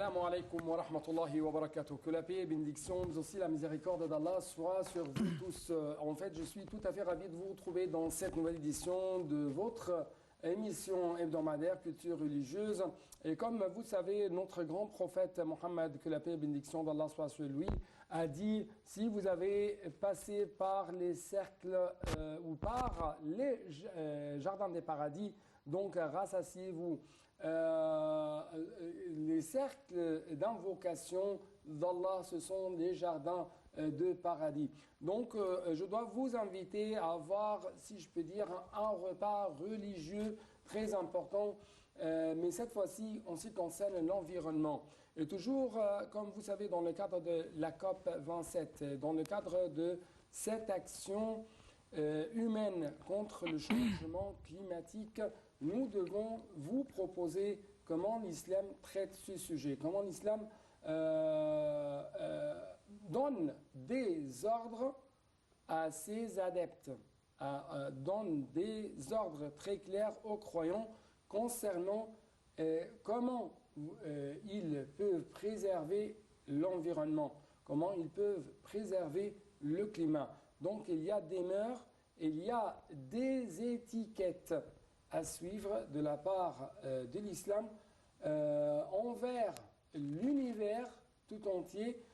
Assalamu alaikum wa rahmatullahi wa barakatuh. Que la paix et bénédiction, mais aussi la miséricorde d'Allah soit sur vous tous. En fait, je suis tout à fait ravi de vous retrouver dans cette nouvelle édition de votre émission hebdomadaire Culture religieuse. Et comme vous savez, notre grand prophète Mohammed, que la paix et bénédiction d'Allah soit sur lui, a dit, si vous avez passé par les cercles ou par les jardins des paradis, donc rassasiez-vous. Les cercles d'invocation d'Allah, ce sont les jardins de paradis. Donc, je dois vous inviter à avoir, si je peux dire, un repas religieux très important, mais cette fois-ci, en ce qui concerne l'environnement. Et toujours, comme vous savez, dans le cadre de la COP 27, dans le cadre de cette action humaine contre le changement climatique, nous devons vous proposer comment l'islam traite ce sujet, comment l'islam donne des ordres à ses adeptes, donne des ordres très clairs aux croyants concernant comment ils peuvent préserver l'environnement, comment ils peuvent préserver le climat. Donc il y a des mœurs, il y a des étiquettes à suivre de la part de l'islam envers l'univers tout entier.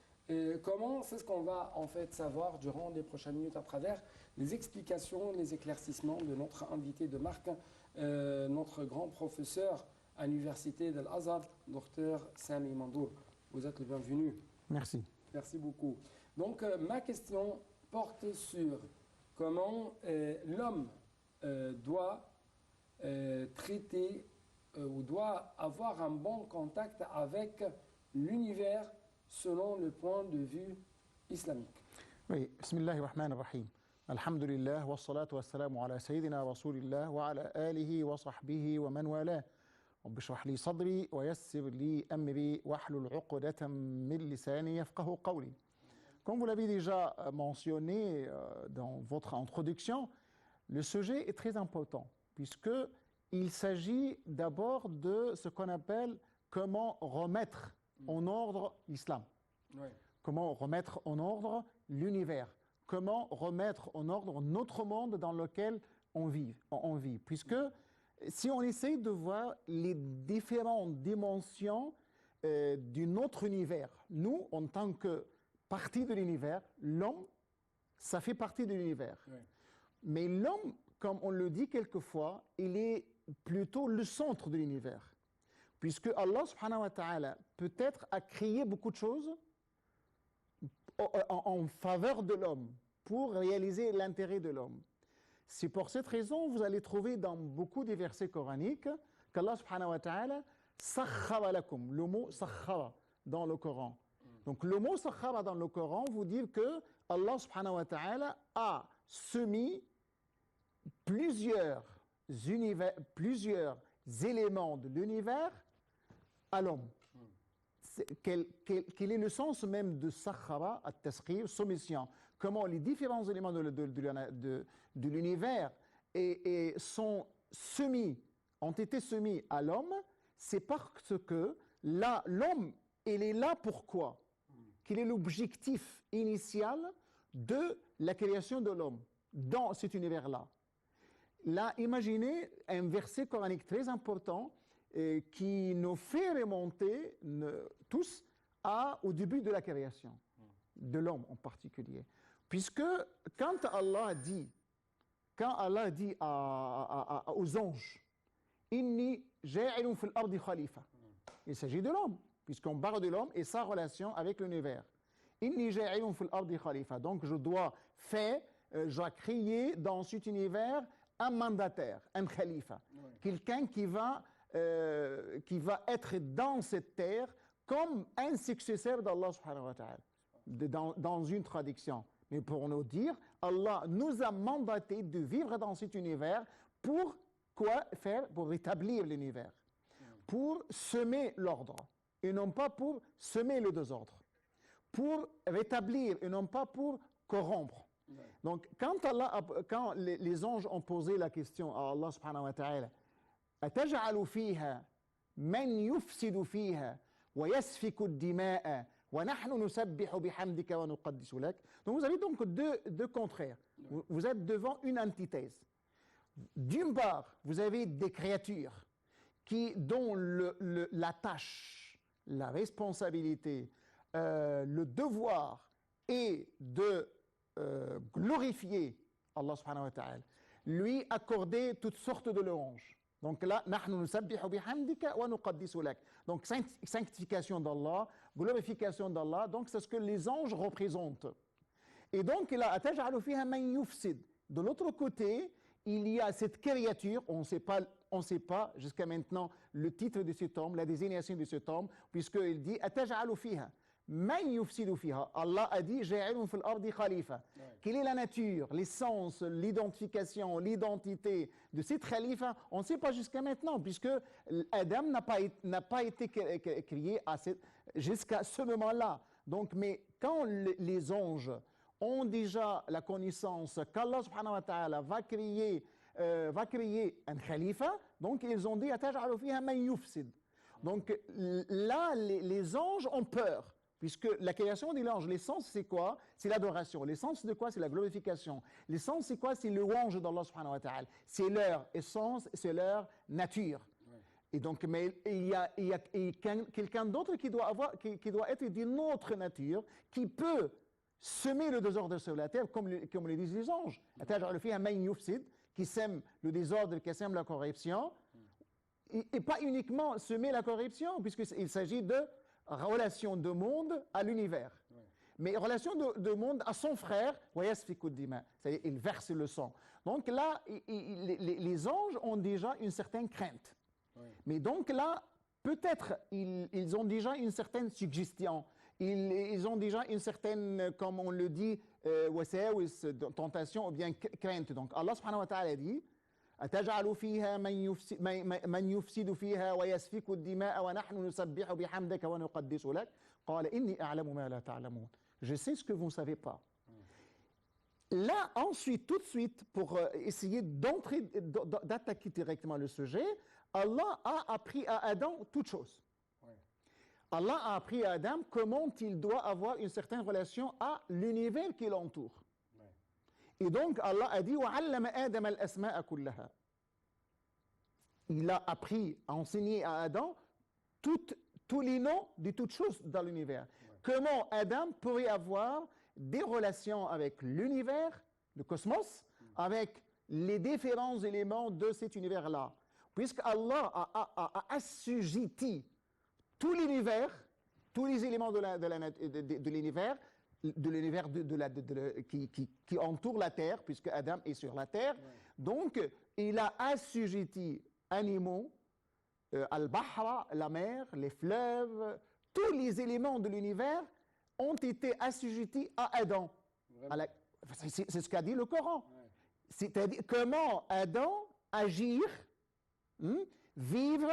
Comment c'est ce qu'on va en fait savoir durant les prochaines minutes à travers les explications, les éclaircissements de notre invité de marque, notre grand professeur à l'université d'Al-Azhar, Dr Sami Mandour. Vous êtes le bienvenu. Merci. Merci beaucoup. Donc ma question porte sur comment l'homme doit traiter ou doit avoir un bon contact avec l'univers selon le point de vue islamique. Oui, Bismillahirrahmanirrahim. Alhamdulillah, wa salatu wa salamu ala sayyidina Rasulillah wa ala alihi wa sahbihi wa man wala. Rabbi shrah li sadri wa yassir li amri wa hlul 'uqdatan min lisani yafqahu qawli. Comme vous l'avez déjà mentionné dans votre introduction, le sujet est très important, puisqu'il s'agit d'abord de ce qu'on appelle comment remettre en ordre l'islam, comment remettre en ordre l'univers, comment remettre en ordre notre monde dans lequel on vit. Puisque si on essaye de voir les différentes dimensions d'un autre univers, nous, en tant que partie de l'univers, l'homme, ça fait partie de l'univers. Mais l'homme, comme on le dit quelquefois, il est plutôt le centre de l'univers. Puisque Allah subhanahu wa ta'ala peut-être a créé beaucoup de choses en faveur de l'homme, pour réaliser l'intérêt de l'homme. C'est pour cette raison, vous allez trouver dans beaucoup de versets coraniques qu'Allah subhanahu wa ta'ala sakhara lakum, le mot sakhara dans le Coran. Donc le mot sakhara dans le Coran vous dit que Allah subhanahu wa ta'ala a soumis plusieurs éléments de l'univers à l'homme. Quel est le sens même de sakhara, at-taskhir, soumission? Comment les différents éléments de l'univers ont été soumis à l'homme? C'est parce que là, l'homme, il est là pourquoi? Quel est l'objectif initial de la création de l'homme dans cet univers-là? Là, imaginez un verset coranique très important qui nous fait remonter tous au début de la création, de l'homme en particulier. Puisque quand Allah dit aux anges, « Inni ja'ilun fil ardi khalifa », il s'agit de l'homme, puisqu'on parle de l'homme et sa relation avec l'univers. « Inni ja'ilun fil ardi khalifa », donc je dois créer dans cet univers un mandataire, un khalifa, quelqu'un qui va être dans cette terre comme un successeur d'Allah subhanahu wa ta'ala, dans une traduction. Mais pour nous dire, Allah nous a mandaté de vivre dans cet univers pour quoi faire? Pour rétablir l'univers, pour semer l'ordre, et non pas pour semer le désordre, pour rétablir et non pas pour corrompre. Donc quand les anges ont posé la question à Allah subhanahu wa ta'ala, أَتَجْعَلُ فِيهَا مَنْ يُفْسِدُ فِيهَا ويسفك الدماء ونحن نسبح بحمدك ونقدس لك. Donc vous avez donc deux contraires. Vous êtes devant une antithèse. D'une part, vous avez des créatures dont la tâche, la responsabilité, le devoir est de glorifier Allah subhanahu wa ta'ala, lui accorder toutes sortes de louanges. Donc là, نحن نسبح بحمدك ونقدس لك. Donc sanctification d'Allah, glorification d'Allah, donc c'est ce que les anges représentent. Et donc là, أتجعل فيها من يفسد. De l'autre côté, il y a cette créature, on ne sait pas jusqu'à maintenant le titre de cet homme, la désignation de cet homme, puisqu'il dit أتجعل فيها من يفسد فيها. Allah a dit جاعل في الأرض خليفة. Quelle est la nature, l'essence, l'identification, l'identité de cette khalifa? On ne sait pas jusqu'à maintenant, puisque Adam n'a pas été créé jusqu'à ce moment-là. Donc, mais quand les anges ont déjà la connaissance qu'Allah subhanahu wa ta'ala va créer un khalifa, donc ils ont dit أتجعل فيها من يفسد. Donc là, les anges ont peur. Puisque la création de l'ange, l'essence c'est quoi? C'est l'adoration. L'essence de quoi? C'est la glorification. L'essence c'est quoi? C'est le louange d'Allah subhanahu wa ta'ala. C'est leur essence, c'est leur nature. Ouais. Et donc, mais il y a quelqu'un d'autre qui doit être d'une autre nature, qui peut semer le désordre sur la terre, comme le disent les anges. Le fait un man yufsid, qui sème le désordre, qui sème la corruption, et pas uniquement semer la corruption, puisqu'il s'agit de relation de monde à l'univers. Ouais. Mais relation de monde à son frère, c'est-à-dire il verse le sang. Donc là, les anges ont déjà une certaine crainte. Ouais. Mais donc là, peut-être ils ont déjà une certaine suggestion. Ils ont déjà une certaine, comme on le dit, tentation ou bien crainte. Donc Allah subhanahu wa ta'ala dit أتجعل فيها من يفسد فيها ويسفك الدماء ونحن نسبح بحمدك ونقدس لك قال إني أعلم ما لا تعلمون. Je sais ce que vous ne savez pas. Là, ensuite, tout de suite, pour essayer d'attaquer directement le sujet, Allah a appris à Adam toutes choses. Allah a appris à Adam comment il doit avoir une certaine relation à l'univers qui l'entoure. Et donc Allah a dit وَعَلَّمَ آدَمَ الْأَسْمَاءَ كُلَّهَا. Il a appris à enseigner à Adam tous les noms de toutes choses dans l'univers. Ouais. Comment Adam pourrait avoir des relations avec l'univers, le cosmos, avec les différents éléments de cet univers-là. Puisque Allah a assujetti tout l'univers, tous les éléments de l'univers, qui entoure la terre, puisque Adam est sur la terre. Ouais. Donc, il a assujetti animaux, al-bahra, la mer, les fleuves, tous les éléments de l'univers ont été assujettis à Adam. C'est ce qu'a dit le Coran. Ouais. C'est-à-dire comment Adam agir, vivre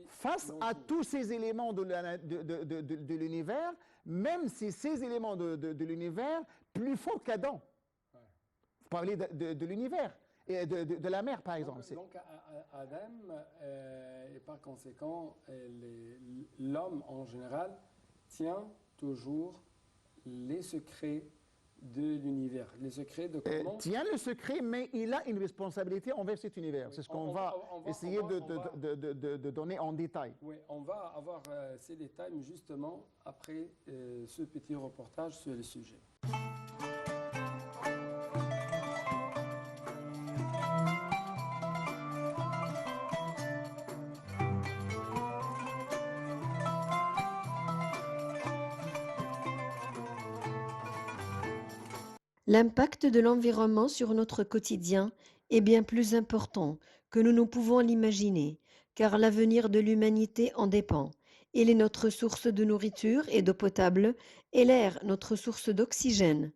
face à tous ces éléments de l'univers, même si ces éléments de l'univers plus forts qu'Adam. Ouais. Vous parlez de l'univers et de la mer, par exemple. Donc Adam, et par conséquent, l'homme en général tient toujours les secrets de l'univers, les secrets de comment... tient le secret, mais il a une responsabilité envers cet univers. Oui. C'est ce qu'on va essayer de donner en détail. Oui, on va avoir ces détails, mais justement après ce petit reportage sur le sujet. L'impact de l'environnement sur notre quotidien est bien plus important que nous ne pouvons l'imaginer, car l'avenir de l'humanité en dépend. Il est notre source de nourriture et d'eau potable, et l'air notre source d'oxygène.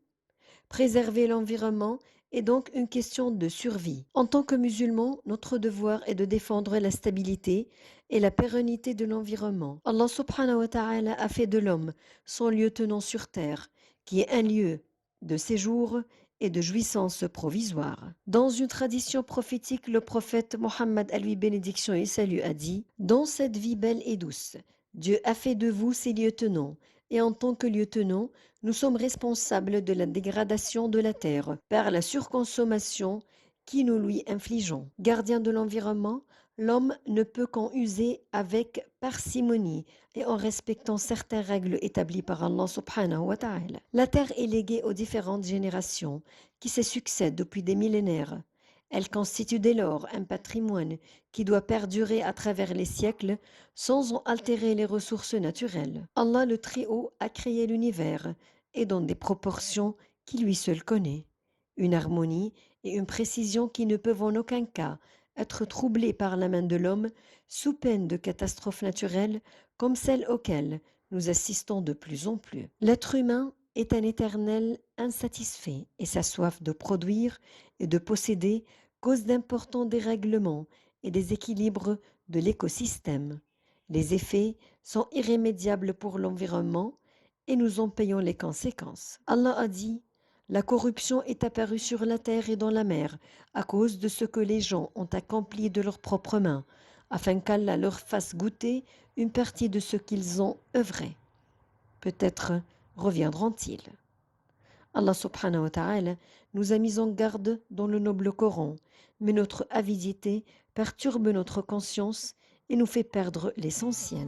Préserver l'environnement est donc une question de survie. En tant que musulmans, notre devoir est de défendre la stabilité et la pérennité de l'environnement. Allah subhanahu wa ta'ala a fait de l'homme son lieu tenant sur terre, qui est un lieu de séjour et de jouissance provisoire. Dans une tradition prophétique, le prophète Mohammed, à lui bénédiction et salut, a dit « Dans cette vie belle et douce, Dieu a fait de vous ses lieutenants, et en tant que lieutenants, nous sommes responsables de la dégradation de la terre par la surconsommation qui nous lui infligeons. Gardien de l'environnement, l'homme ne peut qu'en user avec parcimonie et en respectant certaines règles établies par Allah subhanahu wa ta'ala. La terre est léguée aux différentes générations qui se succèdent depuis des millénaires. Elle constitue dès lors un patrimoine qui doit perdurer à travers les siècles sans en altérer les ressources naturelles. Allah le Très-Haut a créé l'univers et dans des proportions qui lui seul connaît. Une harmonie et une précision qui ne peuvent en aucun cas être troublées par la main de l'homme sous peine de catastrophes naturelles comme celles auxquelles nous assistons de plus en plus. L'être humain est un éternel insatisfait et sa soif de produire et de posséder cause d'importants dérèglements et déséquilibres de l'écosystème. Les effets sont irrémédiables pour l'environnement et nous en payons les conséquences. Allah a dit « La corruption est apparue sur la terre et dans la mer à cause de ce que les gens ont accompli de leurs propres mains, afin qu'Allah leur fasse goûter une partie de ce qu'ils ont œuvré. Peut-être reviendront-ils. » Allah subhanahu wa ta'ala nous a mis en garde dans le noble Coran, mais notre avidité perturbe notre conscience et nous fait perdre l'essentiel.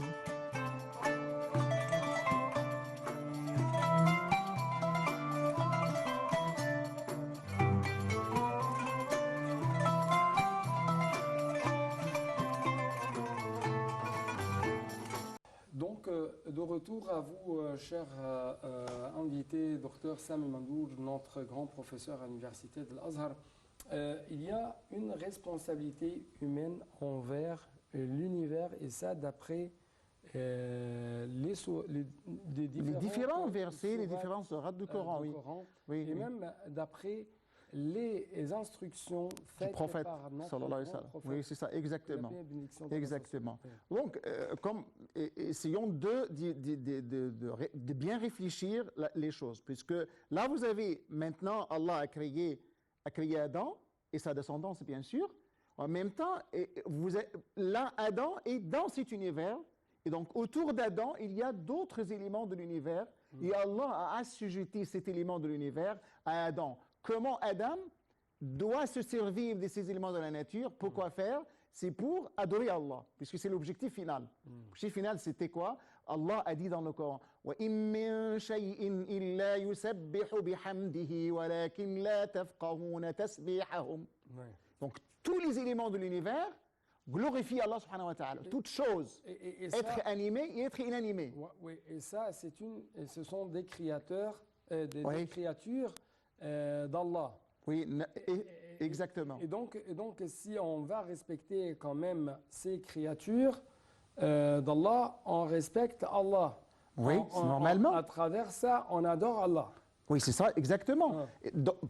Donc, de retour à vous, cher invité, docteur Sami Mandour, notre grand professeur à l'université de l'Azhar. Il y a une responsabilité humaine envers l'univers, et ça d'après les différents versets, les différents sourates du Coran, oui. Oui, et oui. même d'après les instructions faites prophète, par notre sallallahu alayhi wa sallam. prophète. Oui, c'est ça, exactement. Que la paix et bénédiction de Exactement. Allah soit sur Donc, essayons de bien réfléchir les choses, puisque là, vous avez maintenant, Allah a créé Adam et sa descendance, bien sûr. En même temps, là, Adam est dans cet univers, et donc autour d'Adam, il y a d'autres éléments de l'univers, et Allah a assujetti cet élément de l'univers à Adam. Comment Adam doit se servir de ces éléments de la nature? Pourquoi faire? C'est pour adorer Allah, puisque c'est l'objectif final. L'objectif final, c'était quoi? Allah a dit dans le Coran, وَإِن مِّن شَيْءٍ إِلَّا يُسَبِّحُ بِحَمْدِهِ وَلَكِنْ لَا تَفْقَهُونَ تَسْبِيحَهُم. Donc, tous les éléments de l'univers glorifient Allah subhanahu wa ta'ala. Toute chose, être animé et être inanimé. Oui, et ça, ce sont des créateurs, des créatures d'Allah. Oui, exactement. Et donc, si on va respecter quand même ces créatures d'Allah, on respecte Allah. Oui, normalement. À travers ça, on adore Allah. Oui, c'est ça, exactement.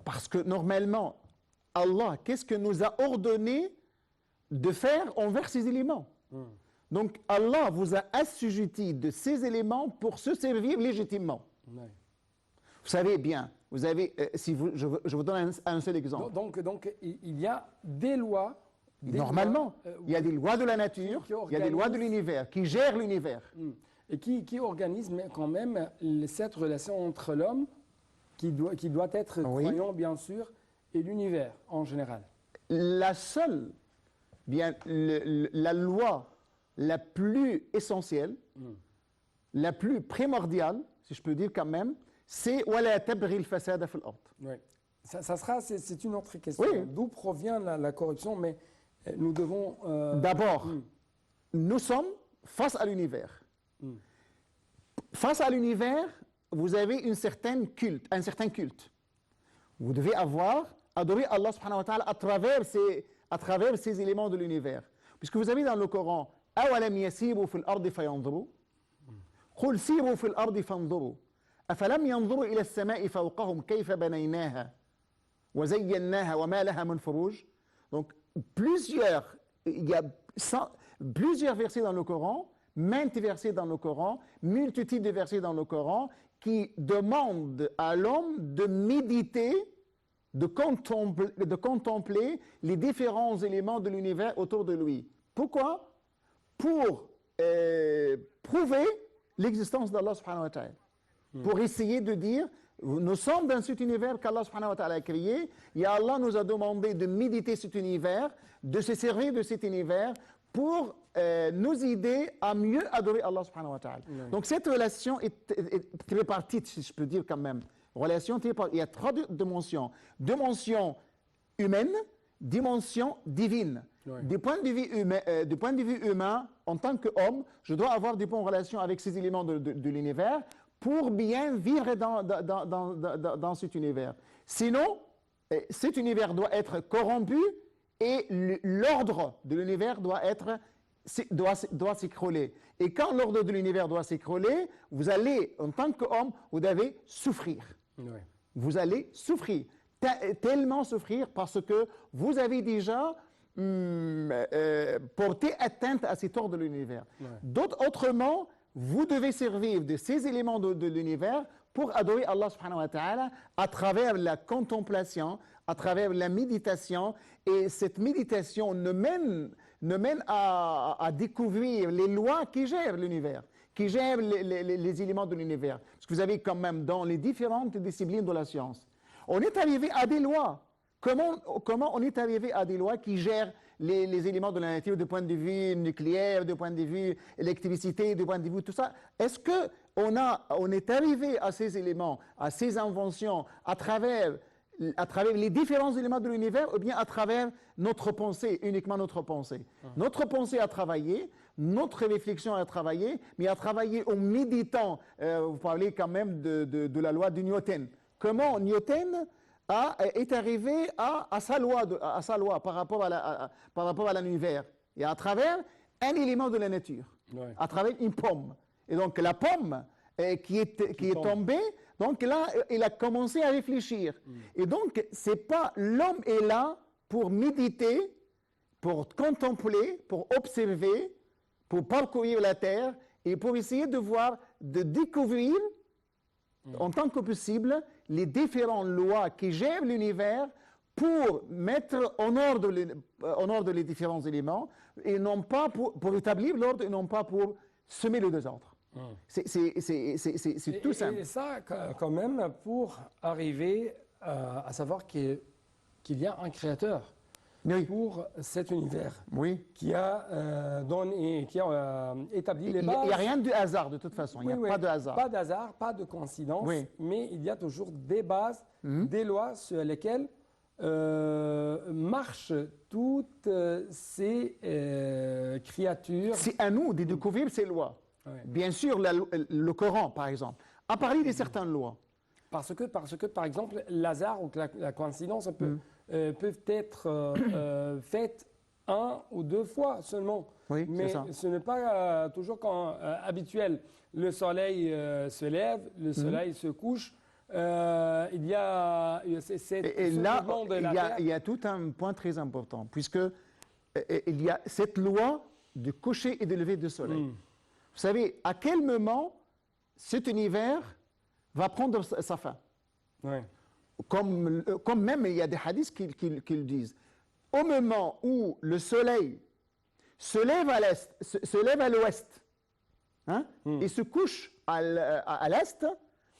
Parce que normalement, Allah, qu'est-ce que nous a ordonné de faire envers ces éléments? Donc, Allah vous a assujetti de ces éléments pour se servir légitimement. Oui. Vous savez bien, vous avez, je vous donne un seul exemple. Donc, il y a des lois. Normalement, il y a des lois de la nature, il y a des lois de l'univers, qui gèrent l'univers. Et qui organisent quand même cette relation entre l'homme, qui doit être croyant, bien sûr, et l'univers en général. La seule, la loi la plus essentielle, la plus primordiale, si je peux dire quand même, c'est « وَلَا تَبْغِ الْفَسَادَ فِي الْأَرْضِ ». Oui. C'est une autre question. Oui. D'où provient la corruption, mais nous devons... D'abord, nous sommes face à l'univers. Face à l'univers, vous avez un certain culte. Vous devez adorer Allah subhanahu wa ta'ala à travers ces éléments de l'univers. Puisque vous avez dans le Coran « أَوَلَمْ يَسِيرُوا فِي الْأَرْضِ فَيَنْظُرُوا قُلْ سِيرُوا فِي الْأَرْضِ فَانْظُرُوا أَفَلَمْ يَنْظُرُوا إِلَى السَّمَاءِ فَوْقَهُمْ كَيْفَ بَنَيْنَاهَا وَزَيَّنَّاهَا وَمَا لَهَا مِنْ فُرُوجٍ » Donc, il y a plusieurs versets dans le Coran, maintes versets dans le Coran, multitudes de versets dans le Coran qui demandent à l'homme de méditer, de contempler les différents éléments de l'univers autour de lui. Pourquoi? Pour prouver l'existence d'Allah subhanahu wa ta'ala. Pour essayer de dire, nous sommes dans cet univers qu'Allah subhanahu wa ta'ala a créé, et Allah nous a demandé de méditer cet univers, de se servir de cet univers pour nous aider à mieux adorer Allah subhanahu wa ta'ala. Donc cette relation est tripartite, si je peux dire quand même. Relation tripartite. Il y a trois dimensions. Dimension humaine, dimension divine. Du point de vue humain, en tant qu'homme, je dois avoir des bonnes relations avec ces éléments de l'univers pour bien vivre dans cet univers. Sinon, cet univers doit être corrompu et l'ordre de l'univers doit s'écrouler. Et quand l'ordre de l'univers doit s'écrouler, vous allez, en tant qu'homme, vous devez souffrir. Vous allez souffrir, tellement souffrir parce que vous avez déjà porté atteinte à cet ordre de l'univers. Autrement, vous devez servir de ces éléments de l'univers pour adorer Allah subhanahu wa ta'ala à travers la contemplation, à travers la méditation. Et cette méditation nous mène à découvrir les lois qui gèrent l'univers, qui gèrent les éléments de l'univers. Parce que vous avez quand même dans les différentes disciplines de la science, on est arrivé à des lois. Comment on est arrivé à des lois qui gèrent les éléments de la nature du point de vue nucléaire, du point de vue électricité, du point de vue tout ça? Est-ce qu'on est arrivé à ces éléments, à ces inventions, à travers les différents éléments de l'univers ou bien à travers notre pensée, uniquement notre pensée? Notre pensée a travaillé, notre réflexion a travaillé, mais a travaillé en méditant. Vous parlez quand même de la loi de Newton. Comment Newton est arrivé à sa loi par rapport à l'univers, et à travers un élément de la nature, à travers une pomme. Et donc la pomme qui est tombée, donc là, il a commencé à réfléchir. Et donc, c'est pas l'homme est là pour méditer, pour contempler, pour observer, pour parcourir la terre et pour essayer de découvrir en tant que possible les différentes lois qui gèrent l'univers pour mettre en ordre les différents éléments et non pas pour établir l'ordre et non pas pour semer le désordre. C'est tout simple. Et ça, quand même, pour arriver à savoir qu'il y a un créateur pour cet univers qui a établi les bases. Il n'y a rien de hasard de toute façon, il n'y a pas de hasard. Pas d'hasard, pas de coïncidence, mais il y a toujours des bases, des lois sur lesquelles marchent toutes ces créatures. C'est à nous de découvrir ces lois. Bien sûr, le Coran, par exemple, a parlé de certaines lois. Parce que par exemple, l'hasard ou la coïncidence peuvent être faites un ou deux fois seulement. Mais ce n'est pas toujours habituel. Le soleil se lève, le soleil se couche. Il y a il y a tout un point très important, puisque il y a cette loi de coucher et de lever du soleil. Vous savez, à quel moment cet univers va prendre sa fin? Comme même il y a des hadiths qui le disent. Au moment où le soleil se lève à l'est, se lève à l'ouest, et se couche à l'est,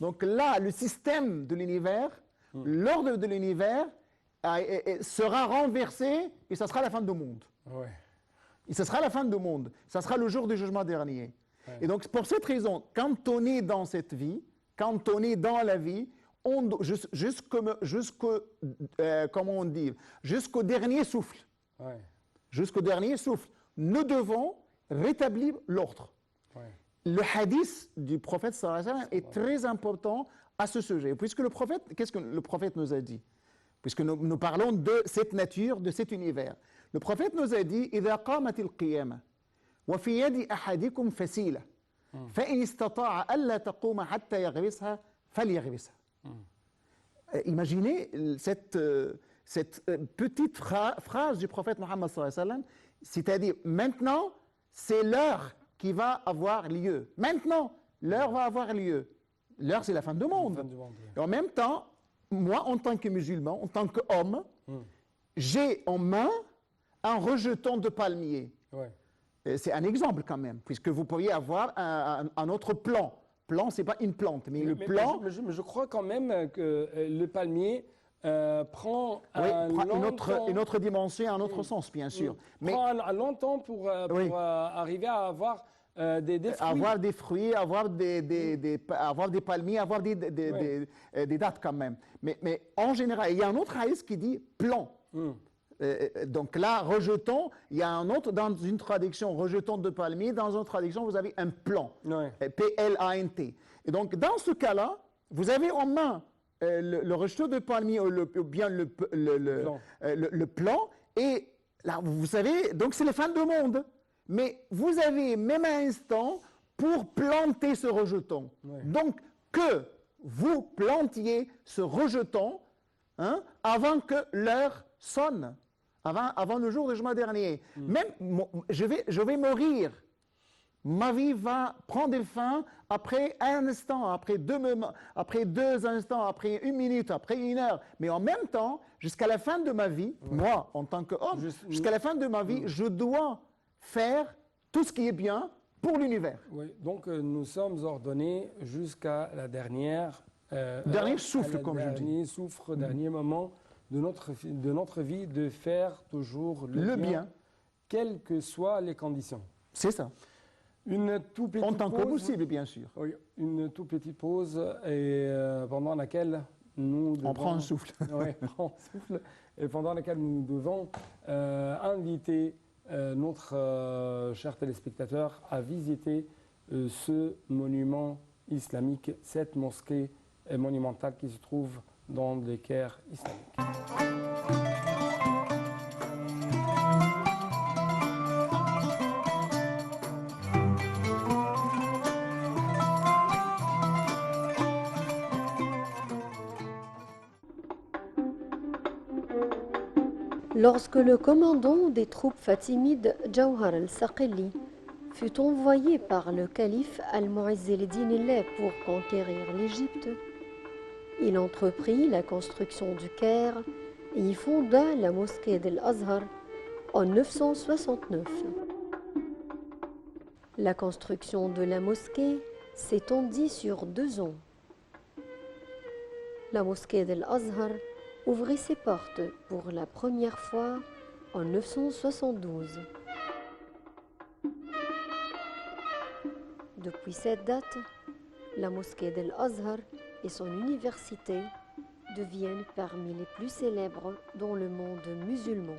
donc là, le système de l'univers, l'ordre de l'univers sera renversé et ça sera la fin du monde. Et ce sera la fin du monde. Ça sera le jour du jugement dernier. Et donc, pour cette raison, quand on est dans cette vie, quand on est dans la vie, jusqu'au dernier souffle, jusqu'au dernier souffle, nous devons rétablir l'ordre. Le hadith du prophète sallallahu alayhi wa sallam est très important à ce sujet. Puisque le prophète, qu'est-ce que le prophète nous a dit? Puisque nous parlons de cette nature, de cet univers. Le prophète nous a dit إِذَا قَامَتِ الْقِيَامَةِ وَفِي يَدِ أَحَدِكُمْ فَسِيلَةٌ فَإِنِ اسْتَطَاعَ أَلَّا تَقُومَ حَتَّى يَغْرِسْهَا فَلْيَغْرِسْهَا. Imaginez cette petite phrase du prophète Mohammed sallallahu alayhi wa sallam, c'est-à-dire maintenant, c'est l'heure qui va avoir lieu. Maintenant, l'heure va avoir lieu. L'heure, c'est la fin du monde. Et en même temps, moi, en tant que musulman, en tant qu'homme, j'ai en main un rejeton de palmier. C'est un exemple quand même, puisque vous pourriez avoir un autre plan. Plan, ce n'est pas une plante, mais le plan Mais je crois quand même que le palmier prend oui, un prend longtemps, une autre dimension, un autre sens, bien sûr. Mais prend un longtemps pour Oui. arriver à avoir des fruits. avoir des fruits, avoir des palmiers, avoir des dates quand même. Mais en général, il y a un autre hadith qui dit plan. Donc là, rejeton, il y a un autre, dans une traduction, rejeton de palmier, dans une autre traduction, vous avez un plan, Ouais. P-L-A-N-T. Et donc, dans ce cas-là, vous avez en main le rejeton de palmier ou bien le plan, et là, vous savez, donc c'est la fin du monde. Mais vous avez même un instant pour planter ce rejeton. Ouais. Donc, que vous plantiez ce rejeton avant que l'heure sonne. Avant le jour de jugement dernier. Même, je vais mourir. Ma vie va prendre fin après un instant, après deux instants, après une minute, après une heure. Mais en même temps, jusqu'à la fin de ma vie, moi, en tant qu'homme, jusqu'à la fin de ma vie, je dois faire tout ce qui est bien pour l'univers. Oui, donc nous sommes ordonnés jusqu'à la dernière Dernier heure, souffle, à la comme je dis. dernier souffle, dernier moment de notre vie, de faire toujours Le bien. quelles que soient les conditions. C'est ça. Une toute petite En tant que pause, possible, bien sûr. oui, une toute petite pause et pendant laquelle nous devons, On prend un souffle. Oui, on prend un souffle et pendant laquelle nous devons inviter notre cher téléspectateur à visiter ce monument islamique, cette mosquée monumentale qui se trouve dans le Caire islamique. Lorsque le commandant des troupes fatimides, Jawhar al-Saqili, fut envoyé par le calife Al-Mu'izz el-Din pour conquérir l'Égypte, il entreprit la construction du Caire et y fonda la mosquée d'Al-Azhar en 969. La construction de la mosquée s'étendit sur 2 ans. La mosquée d'Al-Azhar ouvrit ses portes pour la première fois en 972. Depuis cette date, la mosquée d'Al-Azhar et son université deviennent parmi les plus célèbres dans le monde musulman.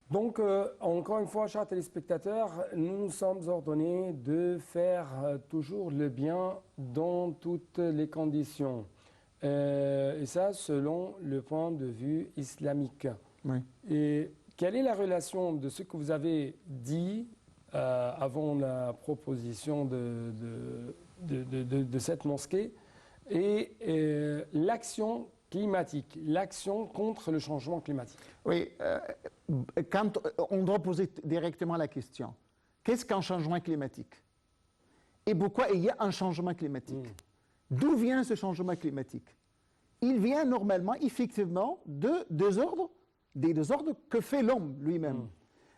Donc, encore une fois, chers téléspectateurs, nous sommes ordonnés de faire toujours le bien dans toutes les conditions. Et ça, selon le point de vue islamique. Oui. Et quelle est la relation de ce que vous avez dit avant la proposition de cette mosquée et l'action climatique, l'action contre le changement climatique? Oui, quand on doit poser directement la question, qu'est-ce qu'un changement climatique? Et pourquoi il y a un changement climatique? D'où vient ce changement climatique? Il vient normalement, effectivement, des désordres que fait l'homme lui-même.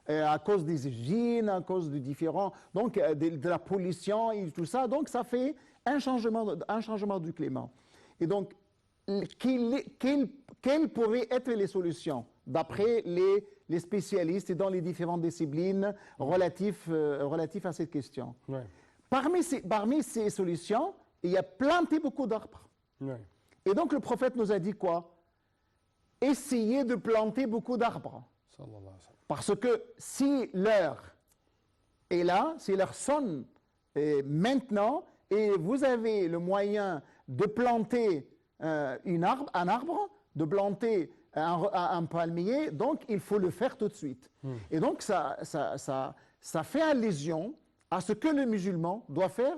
À cause des usines, à cause de différents, donc de la pollution et tout ça. Donc ça fait un changement du climat. Et donc, quelles pourraient être les solutions d'après les spécialistes et dans les différentes disciplines relatives à cette question? Ouais. Parmi ces solutions, il y a planter beaucoup d'arbres. Ouais. Et donc le prophète nous a dit quoi? Essayez de planter beaucoup d'arbres. Sallallahu alayhi wa sallam. Parce que si l'heure est là, si l'heure sonne maintenant, et vous avez le moyen de planter un arbre, de planter un palmier, donc il faut le faire tout de suite. Et donc ça fait allusion à ce que le musulman doit faire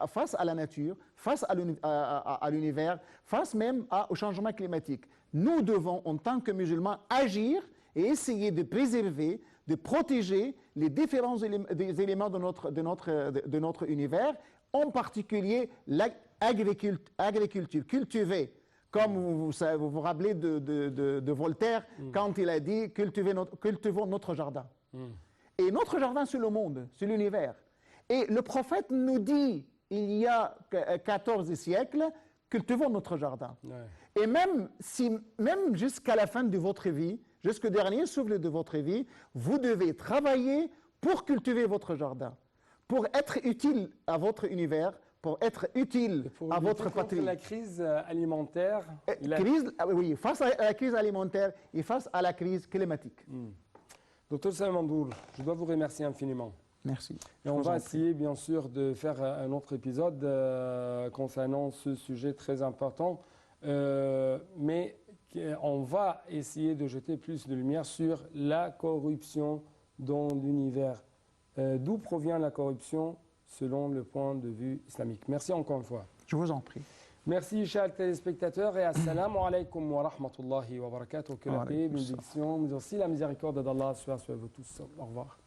face à la nature, face à l'univers, face même au changement climatique. Nous devons, en tant que musulmans, agir et essayer de préserver, de protéger les différents des éléments de notre univers, en particulier l'agriculture, cultiver. Comme vous vous rappelez de Voltaire, quand il a dit « cultivons notre jardin ». Et notre jardin, c'est le monde, c'est l'univers. Et le prophète nous dit, il y a 14 siècles, cultivons notre jardin. Ouais. Et même jusqu'à la fin de votre vie, jusqu'au dernier souffle de votre vie, vous devez travailler pour cultiver votre jardin, pour être utile à votre univers, pour être utile à votre patrie. Contre la crise alimentaire. Oui, face à la crise alimentaire et face à la crise climatique. Docteur Salmandour, je dois vous remercier infiniment. Merci. Et on va essayer bien sûr de faire un autre épisode concernant ce sujet très important, mais on va essayer de jeter plus de lumière sur la corruption dans l'univers. D'où provient la corruption selon le point de vue islamique. Merci encore une fois. Je vous en prie. Merci, chers téléspectateurs, et assalamu alaikum wa rahmatullahi wa barakatuh. Que la paix, bénédiction, mais aussi la miséricorde d'Allah soit sur vous tous. Au revoir.